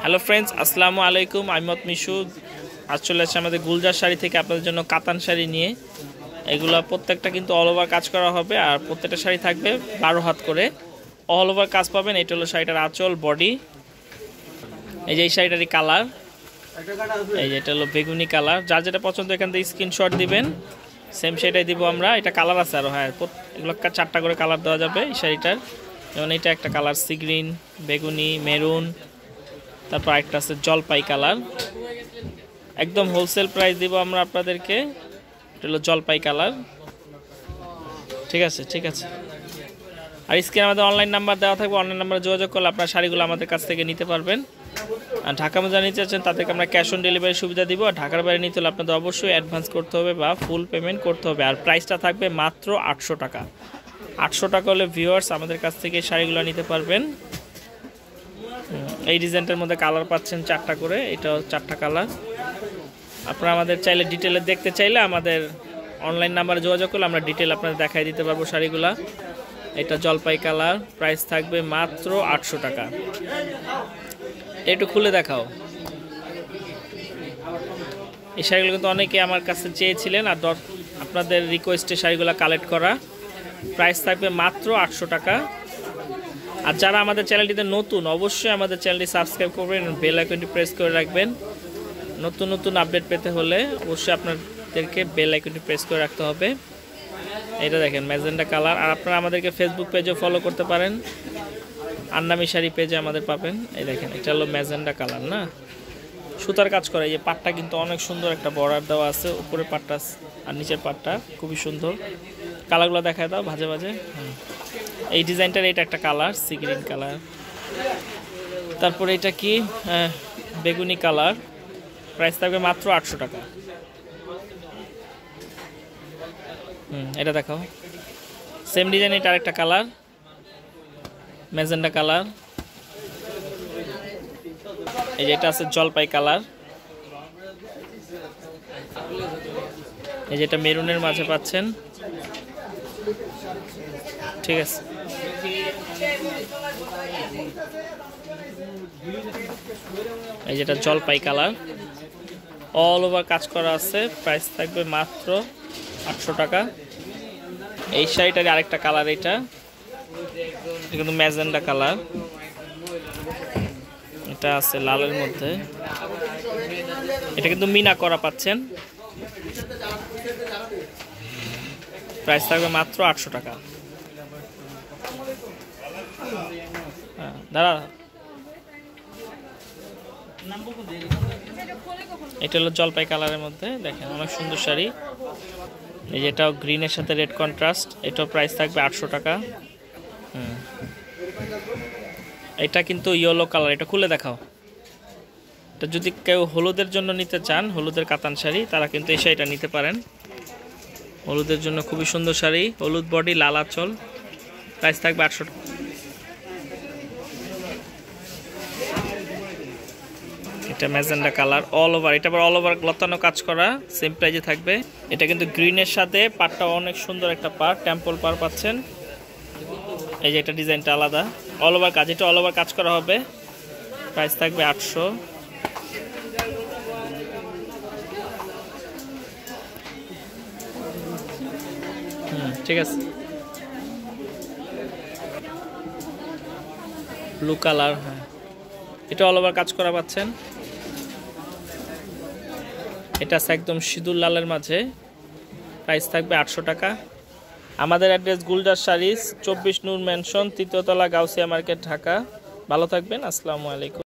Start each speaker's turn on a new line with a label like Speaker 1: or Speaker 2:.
Speaker 1: Hello friends, আসসালামু আলাইকুম। আমি মিশু। আজ চলে আসছে আমাদের গুলজার শাড়ি থেকে আপনাদের জন্য কাতান শাড়ি নিয়ে। এগুলো প্রত্যেকটা কিন্তু অল ওভার কাজ করা হবে, আর প্রত্যেকটা শাড়ি থাকবে 12 হাত করে। অল ওভার কাজ পাবেন। এটা হলো শাড়িটার আঁচল, বডি। এই যে এই শাড়িটারই কালার, এই যে এটা হলো বেগুনি কালার। যার যেটা পছন্দ এখান থেকে স্ক্রিনশট দিবেন, সেম সেটাই দিব আমরা। এটা কালার আছে আরও, হ্যাঁ, এগুলো 4টা করে কালার দেওয়া যাবে এই শাড়িটার। যেমন এটা একটা কালার সি গ্রিন, বেগুনি, মেরুন, তারপর একটা আছে জলপাই কালার। একদম হোলসেল প্রাইস দিব আমরা আপনাদেরকে। এটা হলো জলপাই কালার। ঠিক আছে, ঠিক আছে। আর স্ক্রিনে আমাদের অনলাইন নাম্বার দেওয়া থাকবে, অনলাইন নাম্বারে যোগাযোগ করলে আপনার শাড়িগুলো আমাদের কাছ থেকে নিতে পারবেন। আর ঢাকা মধ্যে নিতে চাচ্ছেন তাদেরকে আমরা ক্যাশ অন ডেলিভারি সুবিধা দিব। আর ঢাকার বাইরে নিতে হলে আপনাদের অবশ্যই অ্যাডভান্স করতে হবে বা ফুল পেমেন্ট করতে হবে। আর প্রাইসটা থাকবে মাত্র 800 টাকা। 800 টাকা হলে ভিউয়ার্স আমাদের কাছ থেকে শাড়িগুলো নিতে পারবেন। এই ডিজাইনটার মধ্যে কালার পাচ্ছেন 4টা করে, এটাও 4টা কালার। আপনারা আমাদের চাইলে ডিটেলে দেখতে চাইলে আমাদের অনলাইন নাম্বারে যোগাযোগ করলে আমরা ডিটেল আপনাদের দেখাই দিতে পারবো শাড়িগুলা। এটা জলপাই কালার, প্রাইস থাকবে মাত্র 800 টাকা। একটু খুলে দেখাও। এই শাড়িগুলো কিন্তু অনেকে আমার কাছে চেয়েছিলেন, আর আপনাদের রিকোয়েস্টে শাড়িগুলো কালেক্ট করা। প্রাইস থাকবে মাত্র 800 টাকা। আর যারা আমাদের চ্যানেলটিতে নতুন, অবশ্যই আমাদের চ্যানেলটি সাবস্ক্রাইব করবেন, বেল আইকনটি প্রেস করে রাখবেন। নতুন নতুন আপডেট পেতে হলে অবশ্যই আপনাদেরকে বেল আইকনটি প্রেস করে রাখতে হবে। এটা দেখেন ম্যাজেন্ডা কালার। আর আপনারা আমাদেরকে ফেসবুক পেজেও ফলো করতে পারেন, আন্নামি শাড়ি পেজে আমাদের পাবেন। এই দেখেন এটা হলো ম্যাজেন্ডা কালার, না সুতার কাজ করা। এই যে পাটটা কিন্তু অনেক সুন্দর একটা বর্ডার দেওয়া আছে, উপরে পাটটা আর নিচের পাটটা খুবই সুন্দর। কালারগুলো দেখায় দাও ভাজে ভাজে। এই ডিজাইনটার এটা একটা কালার সি গ্রিন কালার। তারপরে এটা কি বেগুনি কালার। প্রাইস থাকবে মাত্র 800 টাকা। এটা দেখাও। সেম ডিজাইন, এটা আরেকটা কালার ম্যাজেন্ডা কালার। এই যে এটা আছে জলপাই কালার। এই যে এটা মেরুনের মাঝে পাচ্ছেন। ঠিক আছে। এই যেটা জলপাই কালার, অল ওভার কাজ করা আছে। প্রাইস থাকবে মাত্র 800 টাকা। এই শাড়িটার আরেকটা কালার, এটা কিন্তু ম্যাজেন্ডা কালার। এটা আছে লালের মধ্যে। এটা কিন্তু মিনা করা পাচ্ছেন। প্রাইস থাকবে মাত্র 800 টাকা। দাঁড়া, এটা হলো জলপাই কালারের মধ্যে, দেখেন অনেক সুন্দর শাড়ি। এই যে এটাও গ্রিনের সাথে রেড কন্ট্রাস্ট। এটাও প্রাইস থাকবে 800 টাকা। এটা কিন্তু ইয়েলো কালার। এটা খুলে দেখাও। এটা যদি কেউ হলুদের জন্য নিতে চান, হলুদের কাতান শাড়ি, তারা কিন্তু এই শাড়িটা নিতে পারেন। হলুদের জন্য খুবই সুন্দর শাড়ি, হলুদ বডি, লাল আঁচল। প্রাইস থাকবে 800 টাকা। এটা ম্যাজেন্ডা কালার, অল ওভার। এটা আবার অল ওভার লতানো কাজ করা, সেম প্রাইজে থাকবে। এটা কিন্তু গ্রিনের সাথে পাটটা অনেক সুন্দর একটা পাট, টেম্পল পার পাচ্ছেন। এই যে এটা ডিজাইনটা আলাদা, অল ওভার কাজ। এটা অল ওভার কাজ করা হবে। প্রাইস থাকবে 800। ঠিক আছে। ব্লু কালার, হ্যাঁ, এটা অল ওভার কাজ করা পাচ্ছেন। এটা আছে একদম সিঁদুর লালের মাঝে। প্রাইস থাকবে 800 টাকা। আমাদের অ্যাড্রেস গুলজার শাড়িজ, 24 নূর ম্যানশন, 3য় তলা, গাউসিয়া মার্কেট, ঢাকা। ভালো থাকবেন। আসসালামু আলাইকুম।